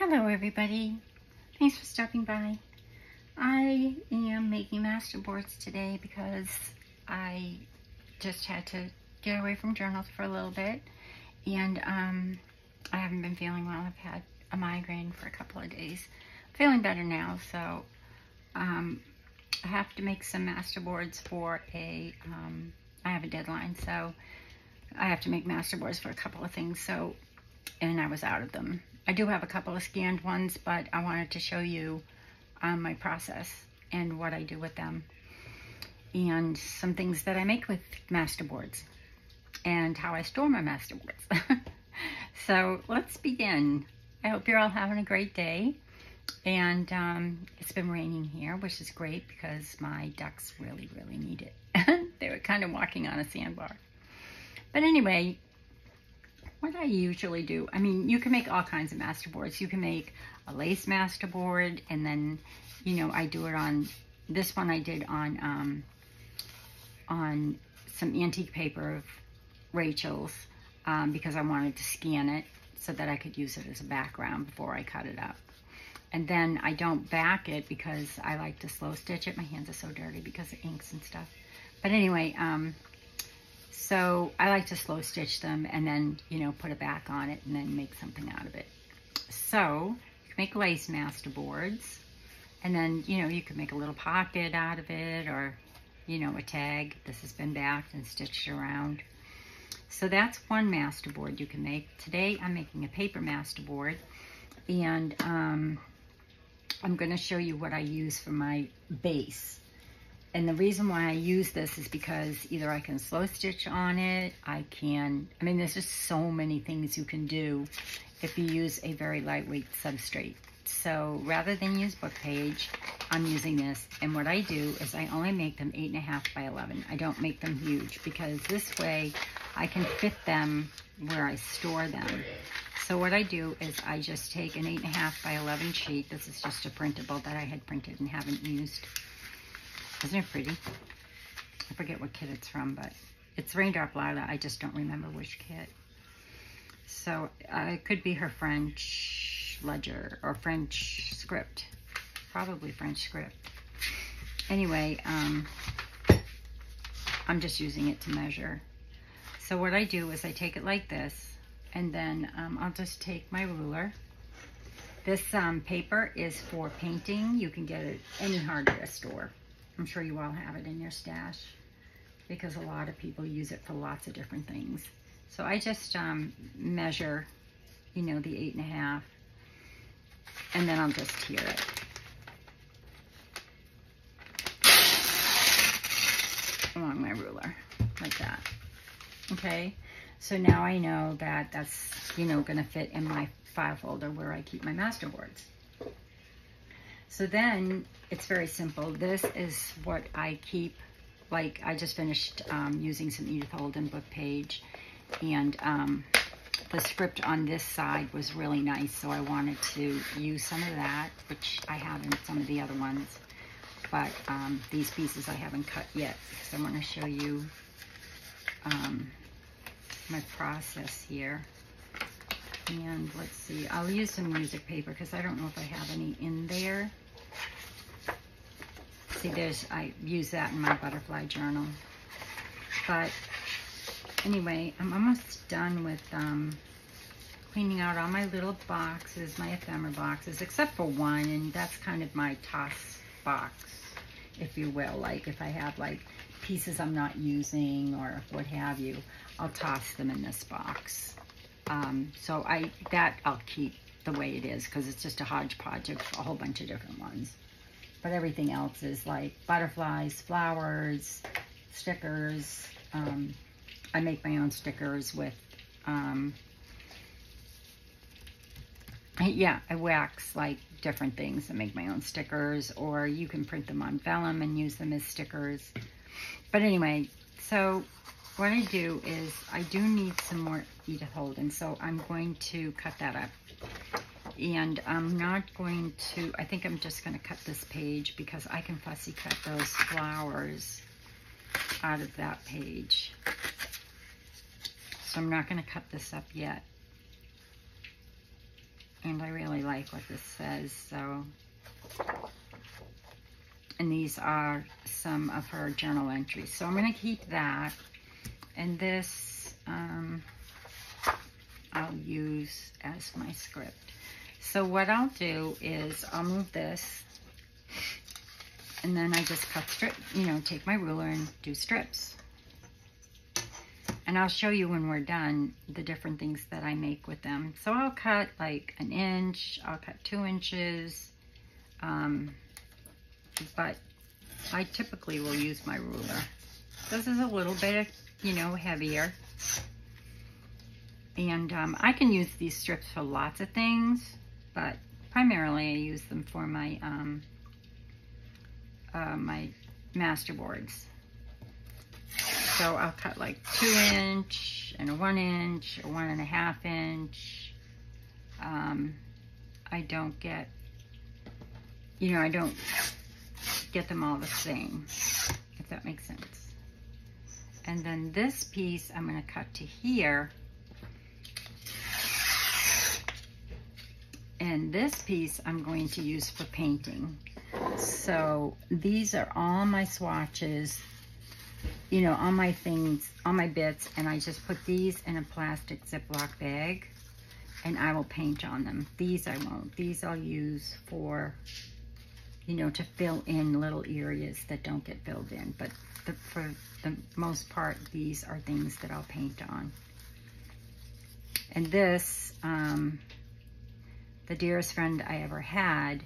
Hello everybody, thanks for stopping by. I am making masterboards today because I just had to get away from journals for a little bit, and I haven't been feeling well. I've had a migraine for a couple of days. I'm feeling better now, so I have to make some masterboards for I have a deadline, so I have to make masterboards for a couple of things, and I was out of them. I do have a couple of scanned ones, but I wanted to show you my process and what I do with them and some things that I make with masterboards and how I store my masterboards. So let's begin. I hope you're all having a great day, and it's been raining here, which is great because my ducks really need it. They were kind of walking on a sandbar. But anyway, what I usually do, I mean, you can make all kinds of masterboards. You can make a lace masterboard, and then, you know, I do it on, this one I did on some antique paper of Rachel's because I wanted to scan it so that I could use it as a background before I cut it up. And then I don't back it because I like to slow stitch it. My hands are so dirty because of inks and stuff. But anyway, so I like to slow stitch them and then, you know, put it back on it and then make something out of it. So you can make lace masterboards, and then, you know, you can make a little pocket out of it, or, you know, a tag. This has been backed and stitched around. So that's one masterboard you can make. Today I'm making a paper masterboard, and I'm going to show you what I use for my base. And the reason why I use this is because either I can slow stitch on it, I mean, there's just so many things you can do if you use a very lightweight substrate. So rather than use book page, I'm using this. And what I do is I only make them 8.5 by 11. I don't make them huge because this way I can fit them where I store them. So what I do is I just take an 8.5 by 11 sheet. This is just a printable that I had printed and haven't used. Isn't it pretty? I forget what kit it's from, but it's Raindrop Lila. I just don't remember which kit. So it could be her French ledger or French script. Probably French script. Anyway, I'm just using it to measure. So what I do is I take it like this, and then I'll just take my ruler. This paper is for painting. You can get it any hardware store. I'm sure you all have it in your stash because a lot of people use it for lots of different things. So I just measure, you know, the 8.5, and then I'll just tear it. Along my ruler, like that. Okay, so now I know that that's, you know, gonna fit in my file folder where I keep my masterboards. So then it's very simple. This is what I keep. Like, I just finished using some Edith Holden book page, and the script on this side was really nice, so I wanted to use some of that, which I have in some of the other ones. But these pieces I haven't cut yet because I want to show you my process here. And let's see, I'll use some music paper because I don't know if I have any in there. See, I use that in my butterfly journal. But anyway, I'm almost done with cleaning out all my little boxes, my ephemera boxes, except for one, and that's kind of my toss box, if you will. Like if I have like pieces I'm not using or what have you, I'll toss them in this box. So I'll keep the way it is because it's just a hodgepodge of a whole bunch of different ones. But everything else is like butterflies, flowers, stickers. I make my own stickers with, I wax like different things and make my own stickers, or you can print them on vellum and use them as stickers. But anyway, so what I do is I do need some more Edith Holden, so I'm going to cut that up. And I'm not going to, I think I'm just going to cut this page because I can fussy cut those flowers out of that page. So I'm not going to cut this up yet. And I really like what this says. So, and these are some of her journal entries. So I'm going to keep that. And this I'll use as my script. So what I'll do is I'll move this, and then I just cut strip, you know, take my ruler and do strips. And I'll show you when we're done the different things that I make with them. So I'll cut like 1 inch, I'll cut 2 inches, but I typically will use my ruler. This is a little bit, you know, heavier. And I can use these strips for lots of things, but primarily I use them for my my master boards. So I'll cut like 2 inch and a 1 inch, a 1.5 inch. I don't get, you know, I don't get them all the same, if that makes sense. And then this piece I'm going to cut to here. And this piece I'm going to use for painting. So these are all my swatches, you know, all my things, all my bits, and I just put these in a plastic Ziploc bag, and I will paint on them. These I won't. These I'll use for, you know, to fill in little areas that don't get filled in. But for the most part, these are things that I'll paint on. And this, the dearest friend I ever had,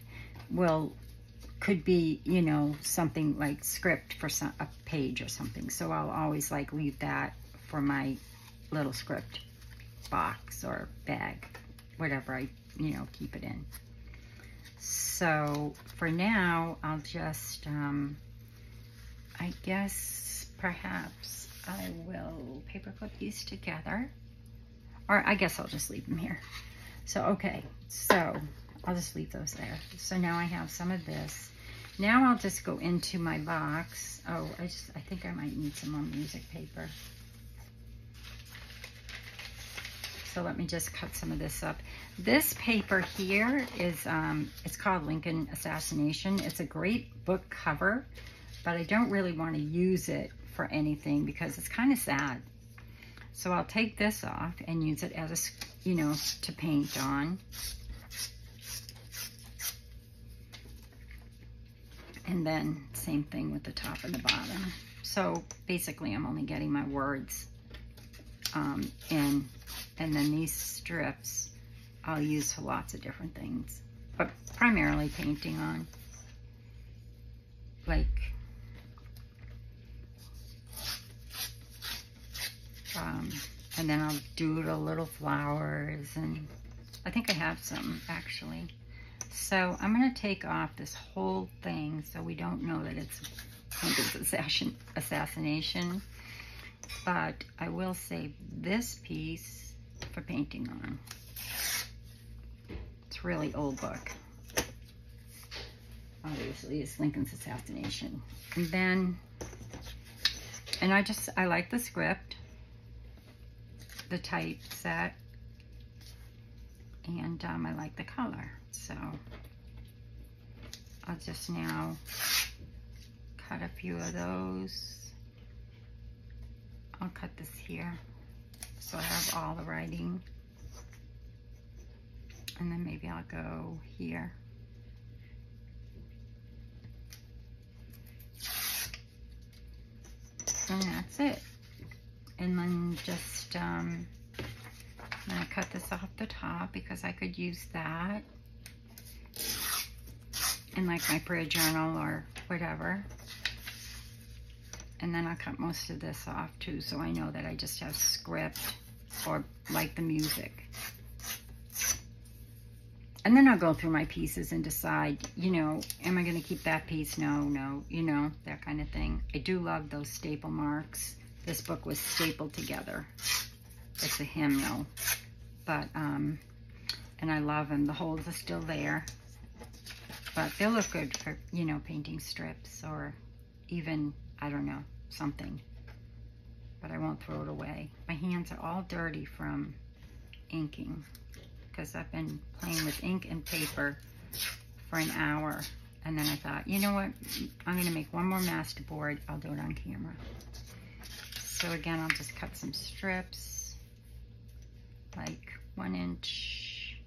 could be, you know, something like script for a page or something. So I'll always like leave that for my little script box or bag, whatever I, you know, keep it in. So for now, I'll just, I guess perhaps I will paperclip these together, or I guess I'll just leave them here. So, okay, so I'll just leave those there. So now I have some of this. Now I'll just go into my box. Oh, I think I might need some more music paper. So let me just cut some of this up. This paper here is, it's called Lincoln Assassination. It's a great book cover, but I don't really want to use it for anything because it's kind of sad. So I'll take this off and use it as a, you know, to paint on. And then same thing with the top and the bottom. So basically I'm only getting my words in, and then these strips I'll use for lots of different things, but primarily painting on. Like, and then I'll doodle little flowers, and I think I have some actually. So I'm going to take off this whole thing so we don't know that it's Lincoln's assassination. But I will save this piece for painting on. It's a really old book. Obviously, it's Lincoln's Assassination. And then, and I like the script, the typeset, and I like the color. So I'll just now cut a few of those. I'll cut this here so I have all the writing. And then maybe I'll go here. And that's it. And then just, I'm gonna cut this off the top because I could use that in like my prayer journal or whatever. And then I'll cut most of this off too, so I know that I just have script or like the music. And then I'll go through my pieces and decide, you know, am I going to keep that piece? No, you know, that kind of thing. I do love those staple marks. This book was stapled together. It's a hymnal. But, and I love them. The holes are still there. But they'll look good for, you know, painting strips or even, I don't know, something. But I won't throw it away. My hands are all dirty from inking. because I've been playing with ink and paper for an hour. And then I thought, you know what? I'm going to make one more masterboard. I'll do it on camera. So again, I'll just cut some strips, like 1 inch.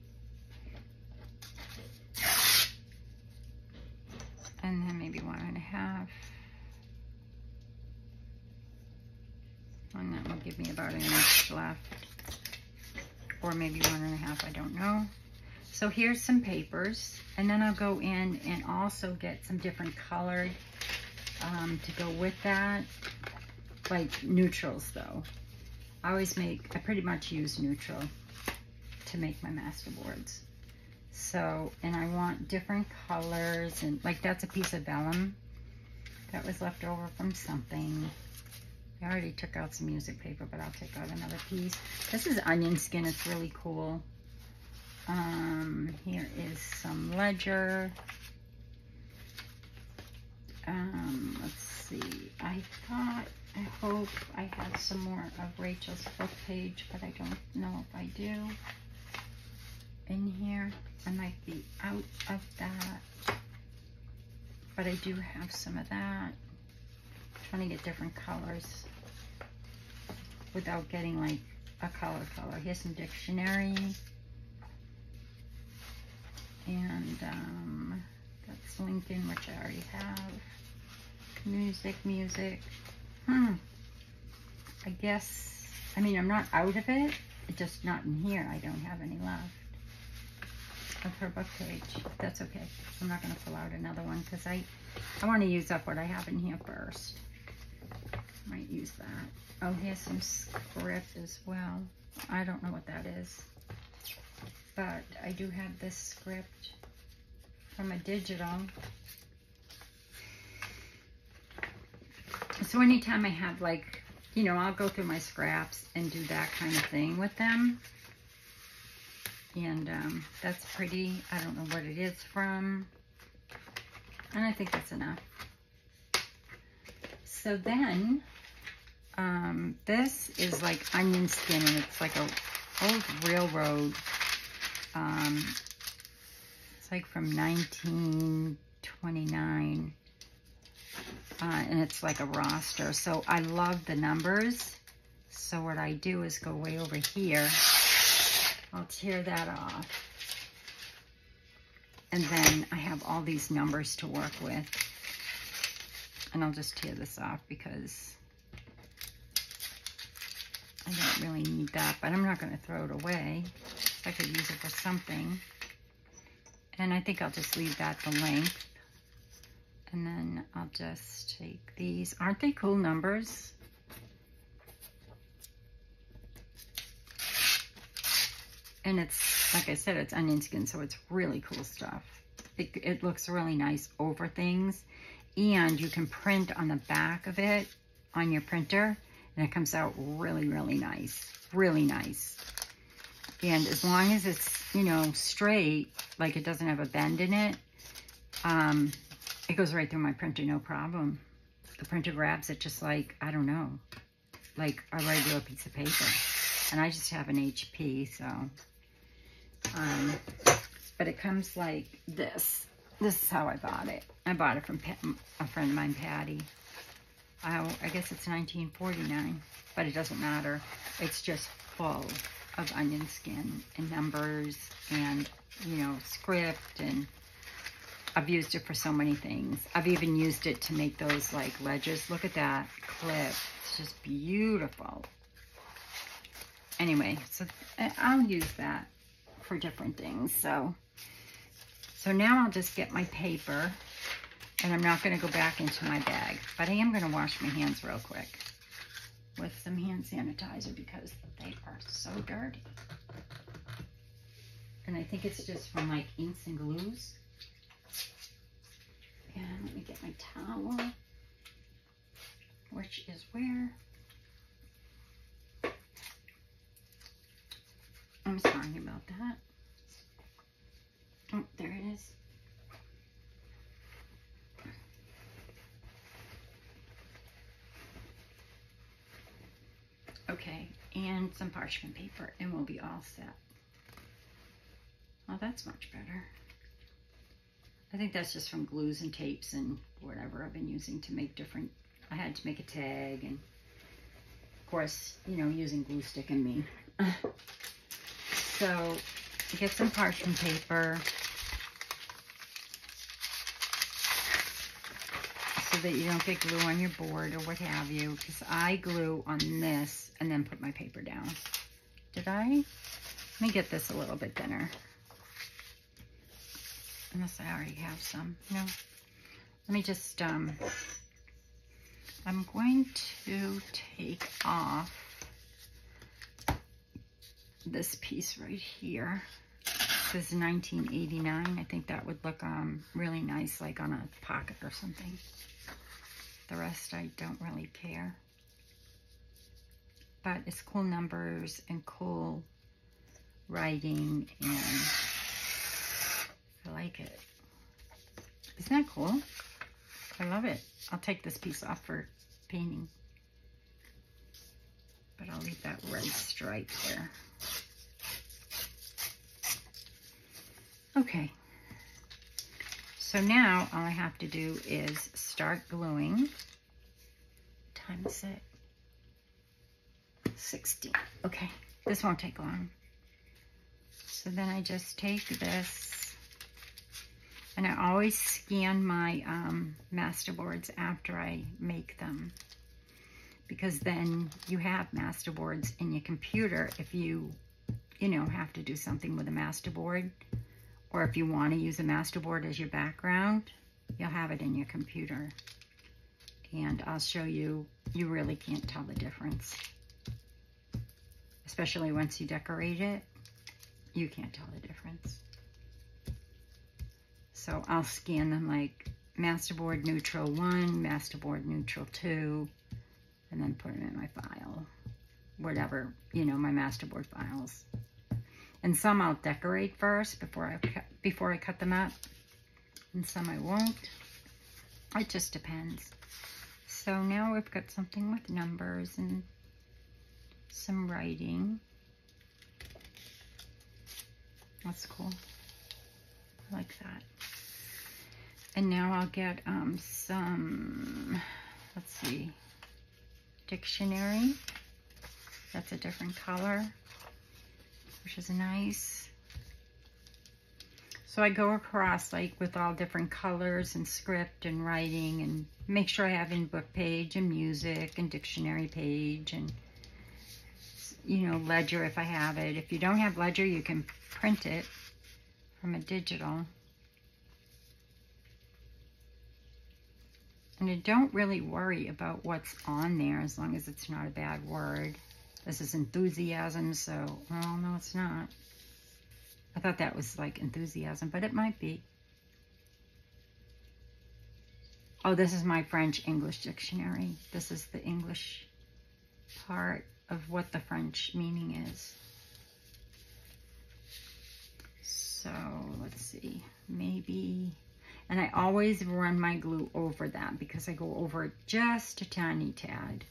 And then maybe 1.5. And that will give me about 1 inch left. Or maybe 1.5, I don't know. So here's some papers. And then I'll go in and also get some different colored to go with that. Like neutrals though. I pretty much use neutral to make my masterboards. So, and I want different colors, and like that's a piece of vellum that was left over from something. I already took out some music paper, but I'll take out another piece. This is onion skin, it's really cool. Here is some ledger. Let's see, I hope I have some more of Rachel's book page, but I don't know if I do. In here, I might be out of that, but I do have some of that. I'm trying to get different colors without getting like a color. Here's some dictionary, and that's Lincoln, which I already have. Music. I guess, I mean, I'm not out of it, it's just not in here. I don't have any left of her book page. That's okay. I'm not going to pull out another one because I want to use up what I have in here first. Might use that. Oh, here's some script as well. I don't know what that is, but I do have this script from a digital. So anytime I have, like, you know, I'll go through my scraps and do that kind of thing with them. And that's pretty. I don't know what it is from. And I think that's enough. So then, this is like onion skin, and it's like a old railroad. It's like from 1929. And it's like a roster. So I love the numbers. So what I do is go way over here. I'll tear that off. And then I have all these numbers to work with. And I'll just tear this off because I don't really need that. But I'm not going to throw it away. I could use it for something. And I think I'll just leave that the length. And then I'll just take these. Aren't they cool numbers? And it's, like I said, it's onion skin, so it's really cool stuff. It looks really nice over things. And you can print on the back of it on your printer, and it comes out really, really nice. Really nice. And as long as it's, you know, straight, like it doesn't have a bend in it, it goes right through my printer, no problem. The printer grabs it just like, I don't know, like a regular piece of paper. And I just have an HP, so. But it comes like this. This is how I bought it. I bought it from a friend of mine, Patty. I guess it's 1949, but it doesn't matter. It's just full of onion skin and numbers and, you know, script, and I've used it for so many things. I've even used it to make those like ledgers. Look at that clip. It's just beautiful. Anyway, so I'll use that for different things. So now I'll just get my paper, and I'm not going to go back into my bag, but I am going to wash my hands real quick with some hand sanitizer because they are so dirty. And I think it's just from like inks and glues. And let me get my towel, which is where? I'm sorry about that. Oh, there it is. Okay, and some parchment paper, and we'll be all set. that's much better. I think that's just from glues and tapes and whatever I've been using to make different, I had to make a tag, and of course, you know, using glue stick and me. So get some parchment paper so that you don't get glue on your board or what have you, because I glue on this and then put my paper down. Did I? Let me get this a little bit thinner. Unless I already have some. No. Let me just, I'm going to take off this piece right here. This is 1989. I think that would look really nice, like on a pocket or something. The rest I don't really care. But it's cool numbers and cool writing, and I like it. Isn't that cool? I love it. I'll take this piece off for painting. But I'll leave that red stripe there. Okay. So now all I have to do is start gluing. What time is it? 16. Okay. This won't take long. So then I just take this, and I always scan my masterboards after I make them, because then you have masterboards in your computer if you know, have to do something with a masterboard, or if you want to use a masterboard as your background, you'll have it in your computer. And I'll show you, you really can't tell the difference. Especially once you decorate it, you can't tell the difference. So I'll scan them like masterboard neutral 1, masterboard neutral 2, and then put them in my file. Whatever, you know, my masterboard files. And some I'll decorate first before I cut them up, and some I won't. It just depends. So now we've got something with numbers and some writing. That's cool. I like that. And now I'll get some, let's see, dictionary. That's a different color, which is nice. So I go across like with all different colors and script and writing, and make sure I have in book page and music and dictionary page, and you know, ledger if I have it. If you don't have ledger, you can print it from a digital. And I don't really worry about what's on there as long as it's not a bad word. This is enthusiasm, so, well, no, it's not. I thought that was like enthusiasm, but it might be. Oh, this is my French-English dictionary. This is the English part of what the French meaning is. So, let's see, maybe, and I always run my glue over that because I go over it just a tiny tad,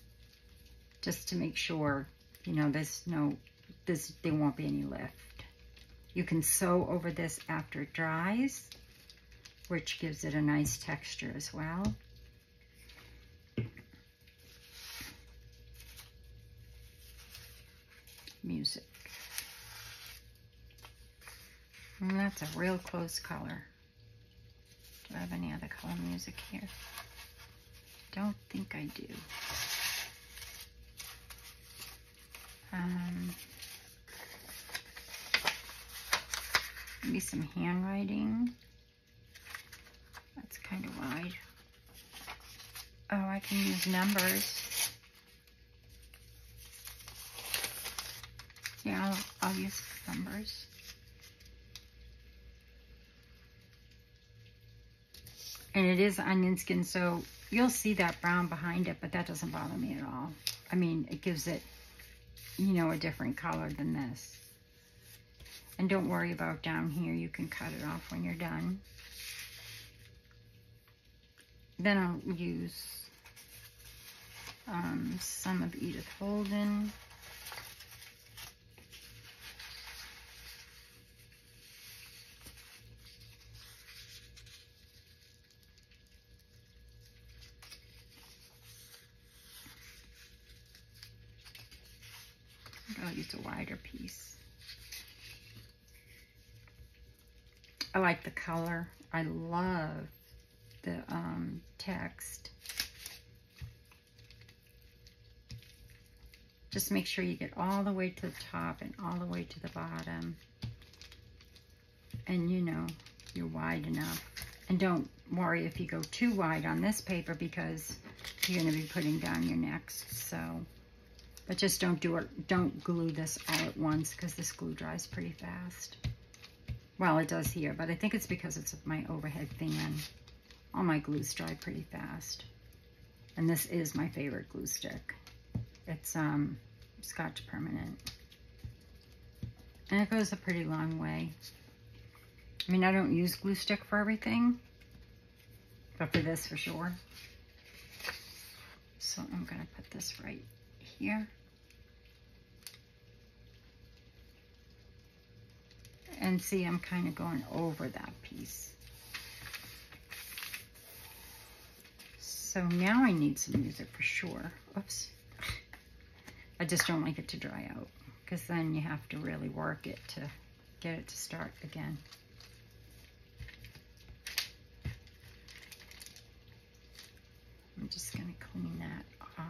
just to make sure, you know, there won't be any lift. You can sew over this after it dries, which gives it a nice texture as well. Music. And that's a real close color. Do I have any other color music here? Don't think I do. Maybe some handwriting. That's kind of wide. Oh, I can use numbers. Yeah, I'll use numbers. And it is onion skin, so you'll see that brown behind it, but that doesn't bother me at all. I mean, it gives it, you know, a different color than this. And don't worry about down here. You can cut it off when you're done. Then I'll use some of Edith Holden. needs a wider piece. I like the color. I love the text. Just make sure you get all the way to the top and all the way to the bottom. And you know, you're wide enough. And don't worry if you go too wide on this paper because you're going to be putting down your next. So, but just don't glue this all at once because this glue dries pretty fast. Well, it does here, but I think it's because it's my overhead fan. All my glues dry pretty fast. And this is my favorite glue stick. It's Scotch Permanent. And it goes a pretty long way. I mean, I don't use glue stick for everything, but for this for sure. So I'm going to put this right here. And see, I'm kind of going over that piece. So now I need some music for sure. Oops. I just don't like it to dry out because then you have to really work it to get it to start again. I'm just going to clean that off.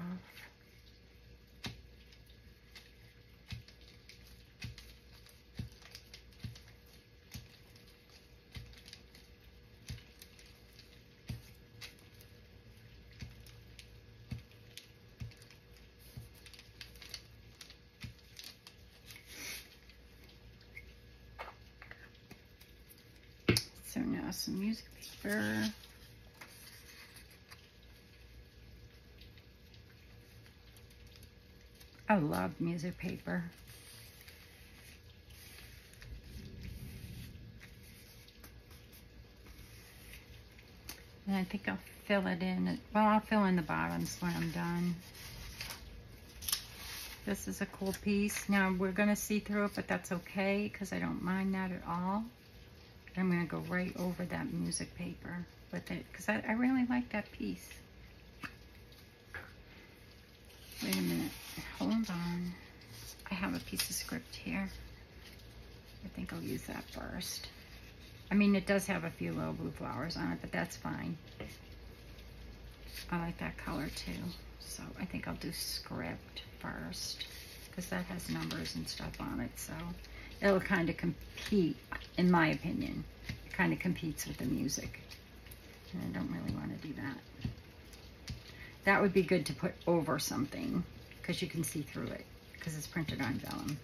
So now some music paper. I love music paper. And I think I'll fill it in. Well, I'll fill in the bottoms when I'm done. This is a cool piece. Now we're going to see through it, but that's okay because I don't mind that at all. I'm going to go right over that music paper with it because I really like that piece. Wait a minute. Hold on. I have a piece of script here. I think I'll use that first. I mean, it does have a few little blue flowers on it, but that's fine. I like that color too. So I think I'll do script first because that has numbers and stuff on it. So it'll kind of compete, in my opinion. It kind of competes with the music. And I don't really want to do that. That would be good to put over something because you can see through it because it's printed on vellum.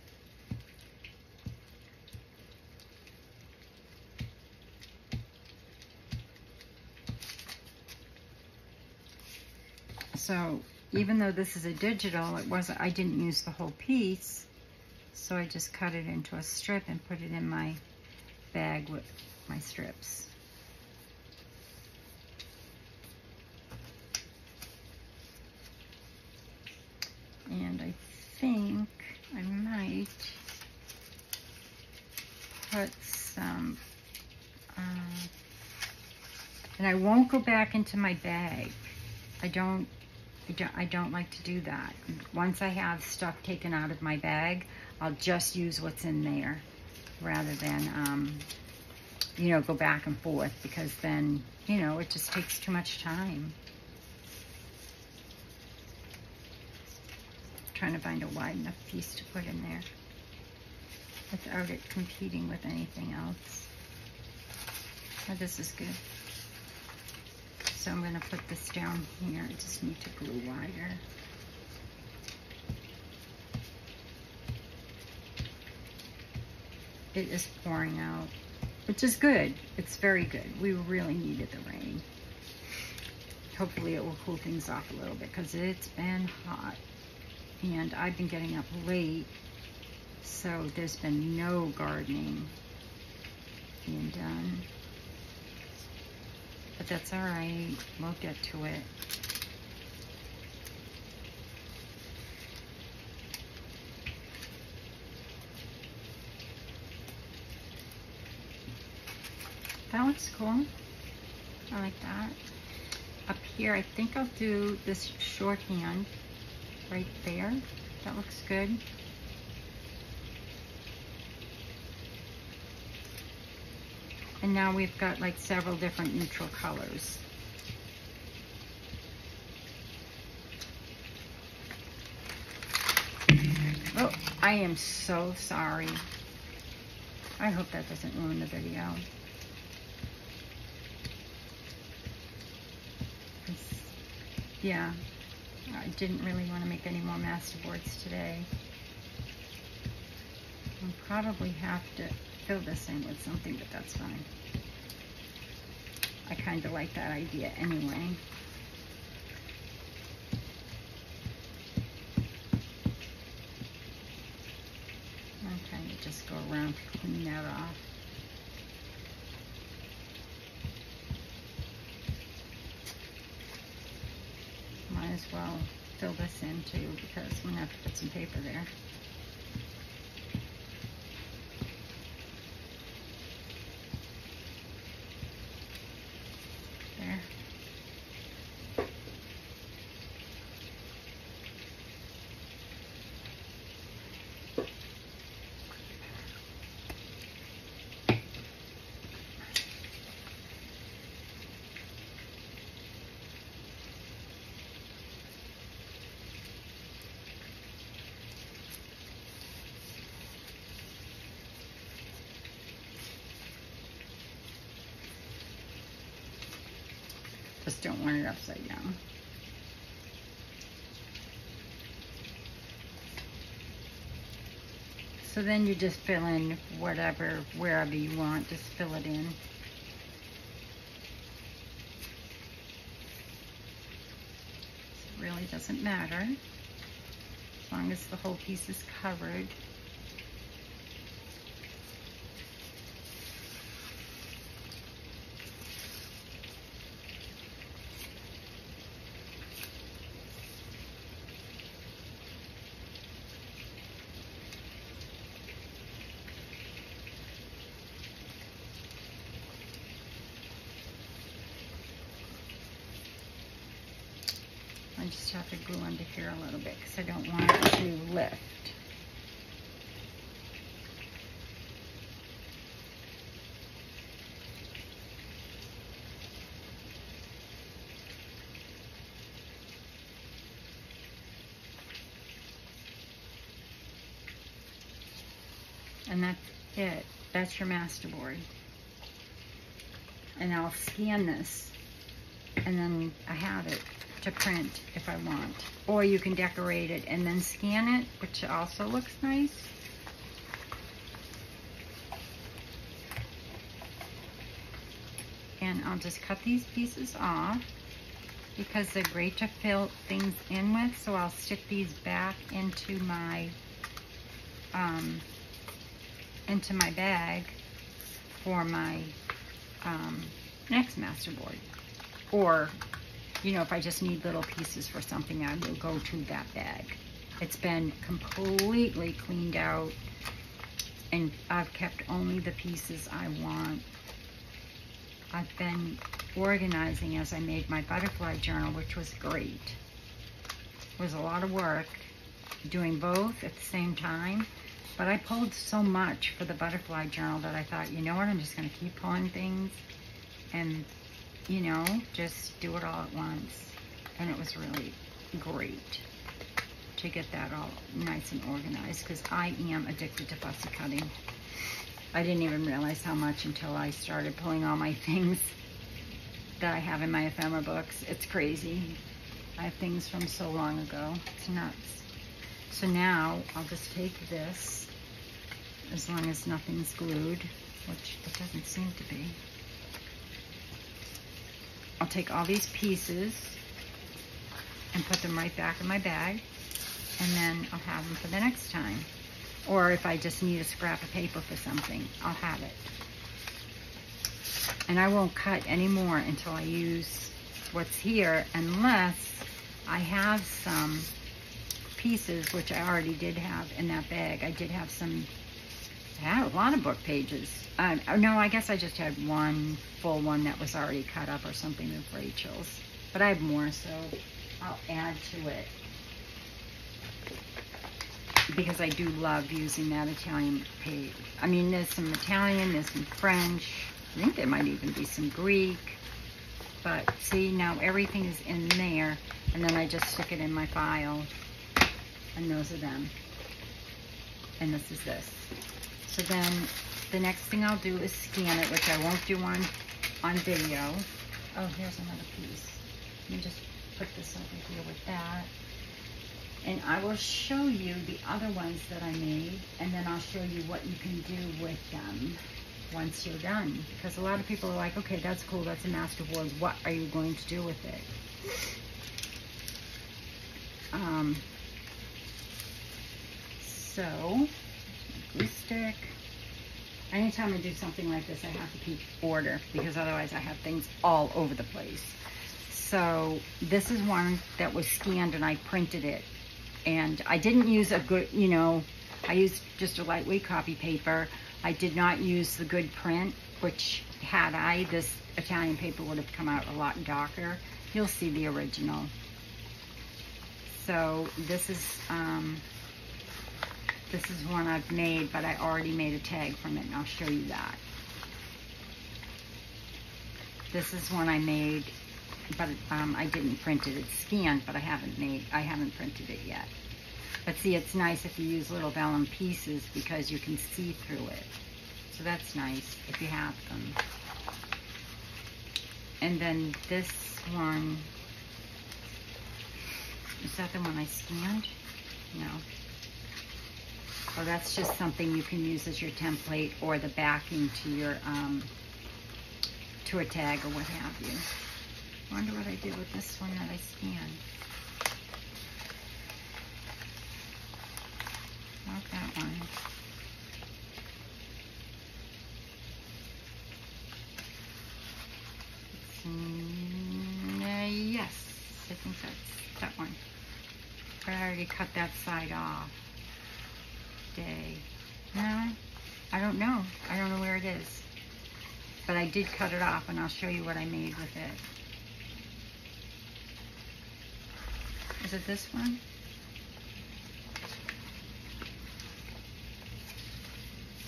So even though this is a digital, I didn't use the whole piece. So I just cut it into a strip and put it in my bag with my strips. And I think I might put some, and I won't go back into my bag. I don't like to do that. Once I have stuff taken out of my bag, I'll just use what's in there rather than, you know, go back and forth because then, you know, it just takes too much time. Trying to find a wide enough piece to put in there without it competing with anything else. Oh, this is good. So I'm going to put this down here. I just need to glue wider. It is pouring out, which is good. It's very good. We really needed the rain. Hopefully it will cool things off a little bit because it's been hot. And I've been getting up late, so there's been no gardening being done. But that's all right. We'll get to it. That looks cool. I like that. Up here, I think I'll do this shorthand right there. That looks good. And now we've got like several different neutral colors. Oh, I am so sorry. I hope that doesn't ruin the video. Yeah, I didn't really want to make any more masterboards today. I'll probably have to fill this in with something, but that's fine. I kind of like that idea anyway. I'm trying to just go around to clean that off. Might as well fill this in too, because we're going to have to put some paper there. There. Just don't want it upside down. So then you just fill in whatever, wherever you want, just fill it in. So it really doesn't matter, as long as the whole piece is covered. I just have to glue under here a little bit because I don't want it to lift. And that's it. That's your masterboard. And I'll scan this, and then I have it to print if I want. Or you can decorate it and then scan it, which also looks nice. And I'll just cut these pieces off because they're great to fill things in with. So I'll stick these back into my bag for my next masterboard. Or, you know, if I just need little pieces for something, I will go to that bag. It's been completely cleaned out, and I've kept only the pieces I want. I've been organizing as I made my butterfly journal, which was great. It was a lot of work doing both at the same time, but I pulled so much for the butterfly journal that I thought, you know what, I'm just going to keep pulling things and, you know, just do it all at once. And it was really great to get that all nice and organized, because I am addicted to fussy cutting. I didn't even realize how much until I started pulling all my things that I have in my ephemera books. It's crazy. I have things from so long ago. It's nuts. So now I'll just take this, as long as nothing's glued, which it doesn't seem to be. I'll take all these pieces and put them right back in my bag, and then I'll have them for the next time. Or if I just need a scrap of paper for something, I'll have it. And I won't cut any more until I use what's here, unless I have some pieces, which I already did have in that bag. I did have some, I had a lot of book pages. No, I guess I just had one full one that was already cut up or something of Rachel's. But I have more, so I'll add to it. Because I do love using that Italian page. I mean, there's some Italian, there's some French, I think there might even be some Greek. But see, now everything is in there, and then I just stick it in my file, and those are them. And this is this. So then the next thing I'll do is scan it, which I won't do on video. Oh, here's another piece. Let me just put this over here with that. And I will show you the other ones that I made, and then I'll show you what you can do with them once you're done. Because a lot of people are like, okay, that's cool, that's a masterboard. What are you going to do with it? So, glue stick. Anytime I do something like this, I have to keep order because otherwise I have things all over the place. So this is one that was scanned and I printed it. And I didn't use a good, you know, I used just a lightweight copy paper. I did not use the good print, which had I, this Italian paper would have come out a lot darker. You'll see the original. So this is one I've made, but I already made a tag from it, and I'll show you that. This is one I made, but I didn't print it. It's scanned, but I haven't printed it yet. But see, it's nice if you use little vellum pieces because you can see through it. So that's nice if you have them. And then this one, is that the one I scanned? No. Well, that's just something you can use as your template or the backing to your to a tag or what have you. I wonder what I did with this one that I scanned. Not that one. Yes, I think that's that one. But I already cut that side off. No, I don't know. I don't know where it is. But I did cut it off, and I'll show you what I made with it. Is it this one?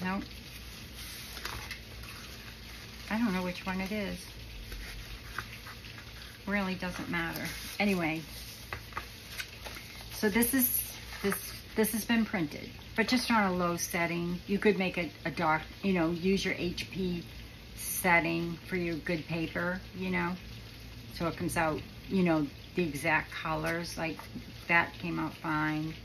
Nope. I don't know which one it is. Really doesn't matter. Anyway, so this has been printed, but just on a low setting. You could make a dark, you know, use your HP setting for your good paper, you know, so it comes out, you know, the exact colors. Like that came out fine.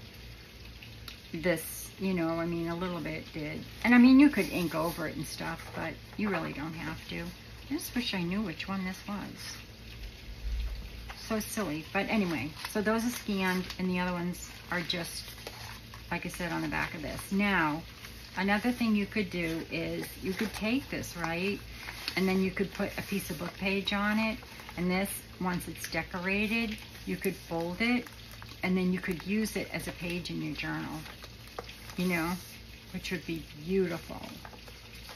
This, you know, I mean, a little bit did. And I mean, you could ink over it and stuff, but you really don't have to. I just wish I knew which one this was. So silly. But anyway, so those are scanned, and the other ones are just, like I said, on the back of this. Now, another thing you could do is you could take this, right? And then you could put a piece of book page on it. And this, once it's decorated, you could fold it, and then you could use it as a page in your journal, you know, which would be beautiful.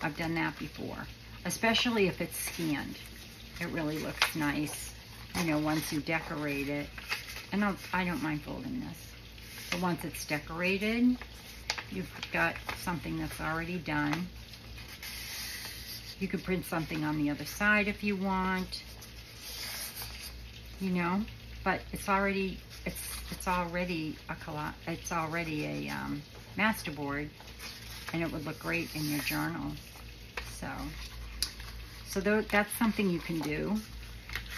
I've done that before, especially if it's scanned. It really looks nice, you know, once you decorate it. And I don't mind folding this. But once it's decorated, you've got something that's already done. You could print something on the other side if you want, you know, but it's already a masterboard, and it would look great in your journal. So that's something you can do.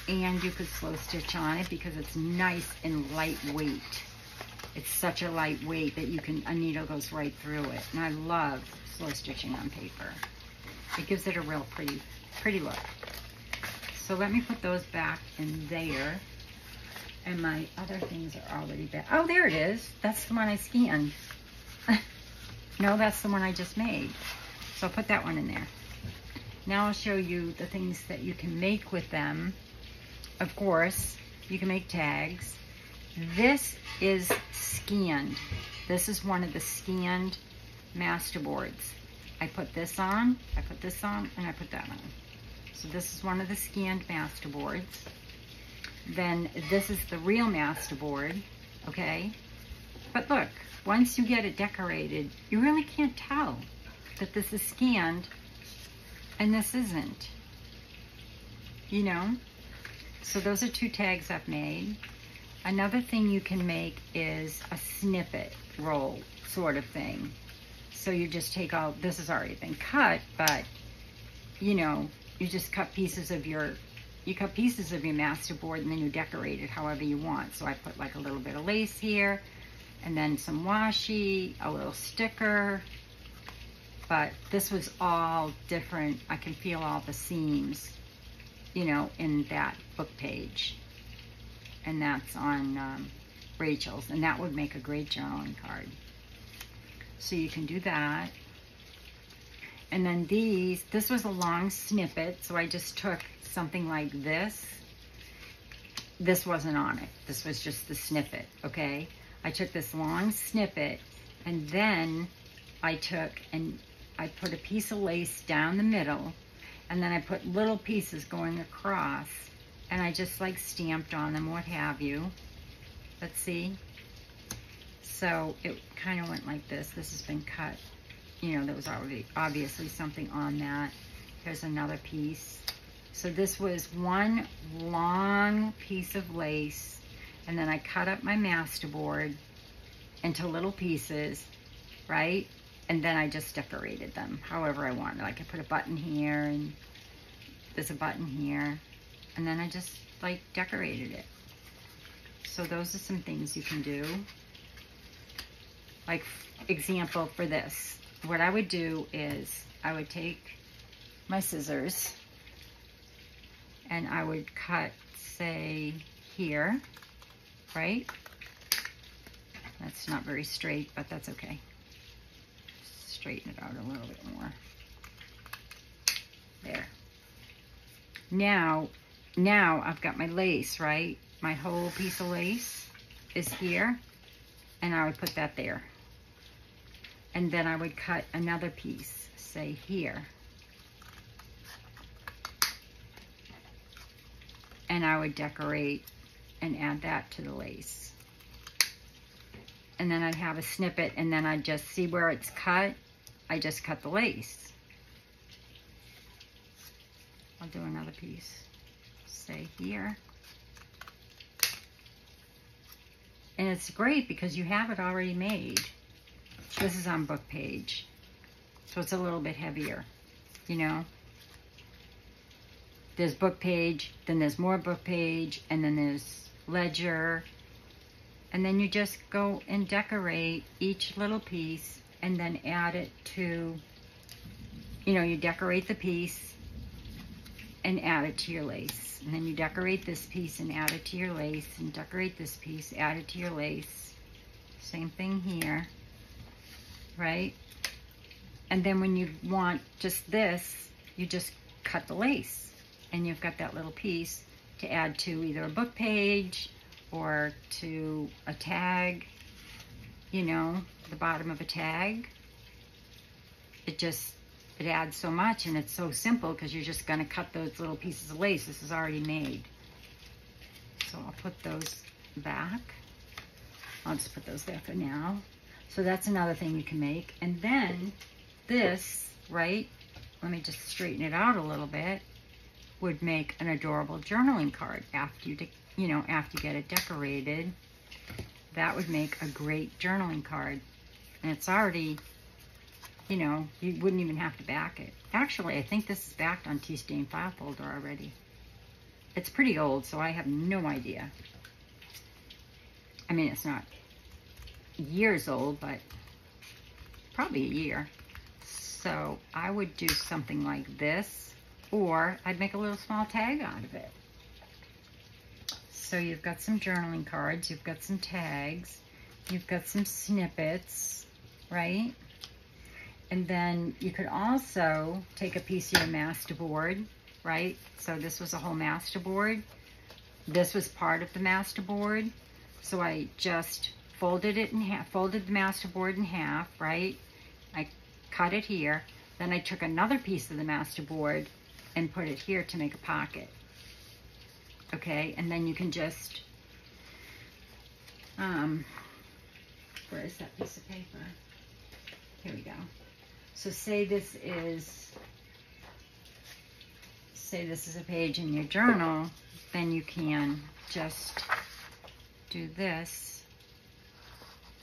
And you could slow stitch on it because it's nice and lightweight. It's such a lightweight that a needle goes right through it. And I love slow stitching on paper. It gives it a real pretty look. So let me put those back in there. And my other things are already back. Oh, there it is. That's the one I scanned. No, that's the one I just made. So I'll put that one in there. Now I'll show you the things that you can make with them. Of course, you can make tags. This is scanned. This is one of the scanned masterboards. I put this on, and I put that on. So this is one of the scanned masterboards. Then this is the real masterboard, okay? But look, once you get it decorated, you really can't tell that this is scanned and this isn't, you know? So those are 2 tags I've made. Another thing you can make is a snippet roll sort of thing. So you just take all, this has already been cut, but you know, you just cut pieces of your, masterboard and then you decorate it however you want. So I put like a little bit of lace here and then some washi, a little sticker, but this was all different. I can feel all the seams, you know, in that book page. And that's on Rachel's, and that would make a great journaling card. So you can do that. And then this was a long snippet, so I just took something like this. This wasn't on it. This was just the snippet, okay? I took this long snippet, and then I put a piece of lace down the middle, and then I put little pieces going across, and I just like stamped on them, what have you. Let's see. So it kind of went like this. This has been cut. You know, there was already obviously something on that. Here's another piece. So this was one long piece of lace, and then I cut up my masterboard into little pieces, right? And then I just decorated them however I wanted. Like I put a button here, and there's a button here, and then I just like decorated it. So those are some things you can do. Like example for this, what I would do is I would take my scissors and I would cut, say, here, right? That's not very straight, but that's okay. Straighten it out a little bit more. There. Now I've got my lace, right? My whole piece of lace is here, and I would put that there. And then I would cut another piece, say here. And I would decorate and add that to the lace. And then I'd have a snippet, and then I'd just see where it's cut. I just cut the lace. I'll do another piece, say here. And it's great because you have it already made. This is on book page, so it's a little bit heavier, you know. There's book page, then there's more book page, and then there's ledger. And then you just go and decorate each little piece and then add it to, you know, you decorate the piece and add it to your lace. And then you decorate this piece and add it to your lace, and decorate this piece, add it to your lace. Same thing here, right? And then when you want just this, you just cut the lace. And you've got that little piece to add to either a book page or to a tag, you know, the bottom of a tag. It adds so much, and it's so simple because you're just going to cut those little pieces of lace. This is already made. So I'll put those back. I'll just put those there for now. So that's another thing you can make. And then this, right, let me just straighten it out a little bit, would make an adorable journaling card after after you get it decorated. That would make a great journaling card. And it's already, you know, you wouldn't even have to back it. Actually, I think this is backed on Tea Stain File Folder already. It's pretty old, so I have no idea. I mean, it's not years old, but probably a year. So I would do something like this, or I'd make a little small tag out of it. So you've got some journaling cards, you've got some tags, you've got some snippets, right? And then you could also take a piece of your masterboard, right? So this was a whole masterboard. This was part of the masterboard. So I just folded it in half, folded the masterboard in half, right? I cut it here. Then I took another piece of the masterboard and put it here to make a pocket. Okay, and then you can just, where is that piece of paper? Here we go. So say this is say this is a page in your journal, then you can just do this,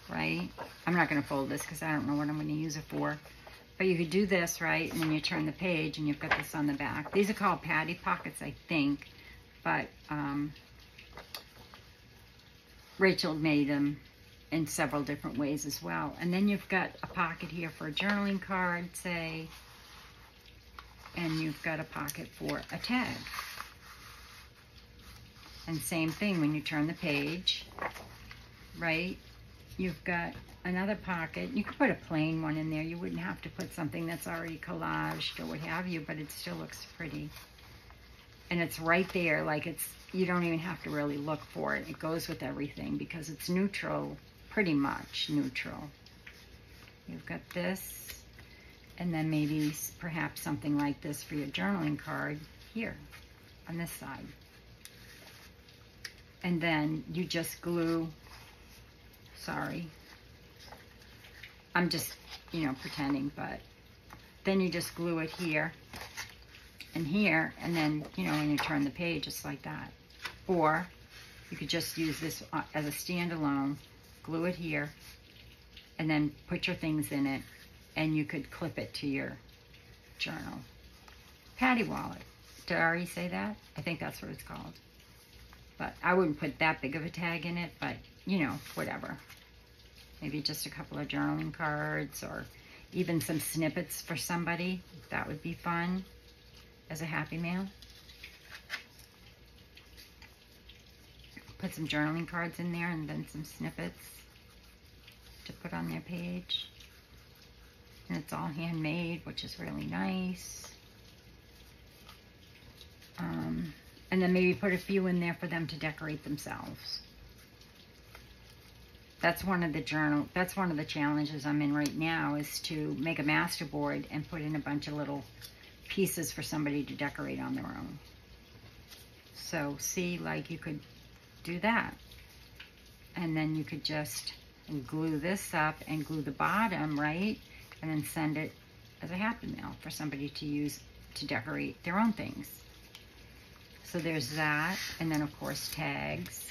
right? I'm not going to fold this because I don't know what I'm going to use it for. But you could do this, right? And then you turn the page and you've got this on the back. These are called patty pockets, I think. But Rachel made them in several different ways as well. And then you've got a pocket here for a journaling card, say. And you've got a pocket for a tag. And same thing when you turn the page, right? You've got another pocket. You could put a plain one in there. You wouldn't have to put something that's already collaged or what have you, but it still looks pretty. And it's right there, like you don't even have to really look for it. It goes with everything because it's neutral, pretty much neutral. You've got this, and then maybe perhaps something like this for your journaling card here on this side. And then you just glue, sorry, I'm just, pretending, but then you just glue it here and here, and then, when you turn the page, it's like that. Or you could just use this as a standalone, glue it here, and then put your things in it, and you could clip it to your journal. Patty wallet. Did I already say that? I think that's what it's called. But I wouldn't put that big of a tag in it, but, whatever. Maybe just a couple of journaling cards or even some snippets for somebody. That would be fun as a Happy Mail. Put some journaling cards in there and then some snippets to put on their page. And it's all handmade, which is really nice. And then maybe put a few in there for them to decorate themselves. That's one of the challenges I'm in right now, is to make a master board and put in a bunch of little pieces for somebody to decorate on their own. So see, like you could do that. And then you could just glue this up and glue the bottom, right? And then send it as a Happy Mail for somebody to use to decorate their own things. So there's that. And then of course tags.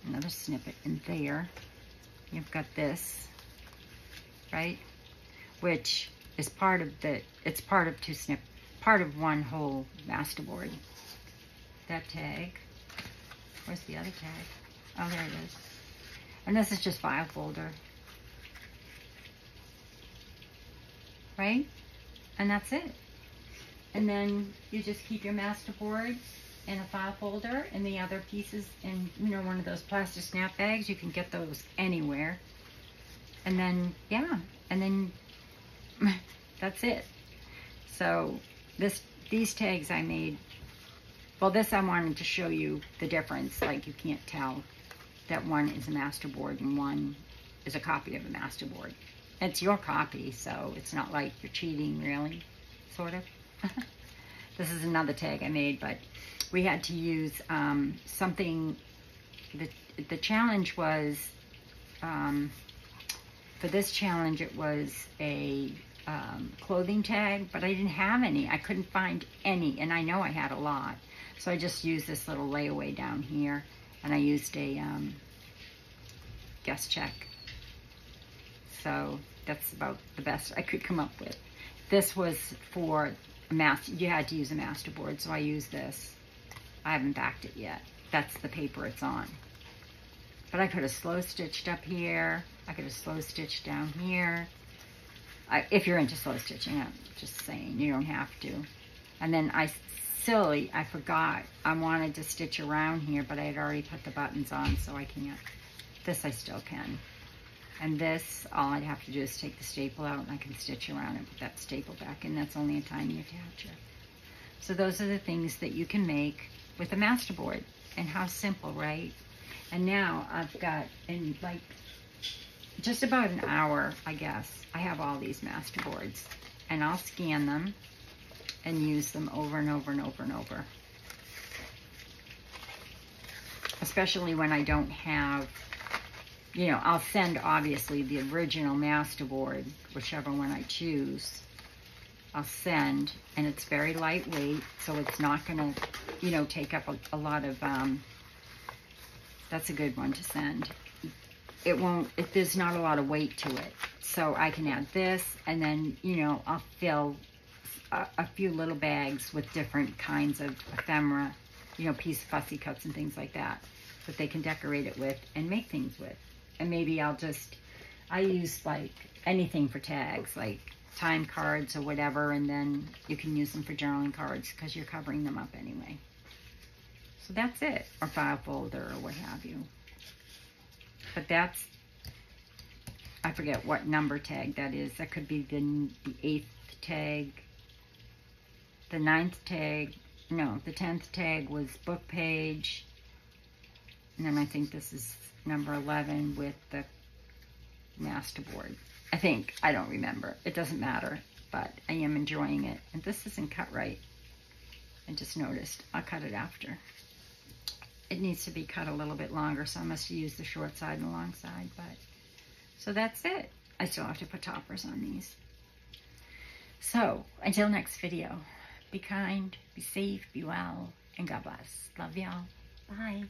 Another snippet in there. You've got this, right? Which is part of part of one whole masterboard. That tag. Where's the other tag? Oh, there it is. And this is just file folder. Right? And that's it. And then you just keep your masterboard in a file folder, and the other pieces in, one of those plastic snap bags. You can get those anywhere. And then, yeah, and then that's it. So these tags I made, well, this I wanted to show you the difference. Like, you can't tell that one is a masterboard and one is a copy of a masterboard. It's your copy, so it's not like you're cheating, really, sort of. This is another tag I made, but we had to use something. The challenge was, for this challenge, it was a clothing tag, but I didn't have any. I couldn't find any, and I know I had a lot. So I just used this little layaway down here, and I used a guest check. So that's about the best I could come up with. This was for you had to use a masterboard, so I used this. I haven't backed it yet. That's the paper it's on. But I could have slow stitched up here. I could have slow stitched down here. If you're into slow stitching, I'm just saying, you don't have to. And then I forgot. I wanted to stitch around here, but I had already put the buttons on, so I can't. This I still can. And this, all I'd have to do is take the staple out, and I can stitch around and put that staple back in. That's only a tiny attacher. So those are the things that you can make with a masterboard. And how simple, right? And now I've got, in like just about an hour, I guess, I have all these masterboards. And I'll scan them and use them over and over and over and over. Especially when I don't have, I'll send obviously the original masterboard, whichever one I choose. I'll send, and it's very lightweight, so it's not gonna, you know, take up a lot of, that's a good one to send. It won't, there's not a lot of weight to it. So I can add this, and then, you know, I'll fill a few little bags with different kinds of ephemera, you know, piece fussy cuts and things like that they can decorate it with and make things with. And maybe I use like anything for tags, like time cards or whatever, and then you can use them for journaling cards because you're covering them up anyway. So that's it, or file folder or what have you. But that's, I forget what number tag that is. That could be the 8th tag, the 9th tag, no, the 10th tag was book page, and then I think this is number 11 with the masterboard. I think, I don't remember. It doesn't matter, but I am enjoying it. And this isn't cut right. I just noticed. I'll cut it after. It needs to be cut a little bit longer, so I must use the short side and the long side. But so that's it. I still have to put toppers on these. So until next video, be kind, be safe, be well, and God bless. Love y'all. Bye.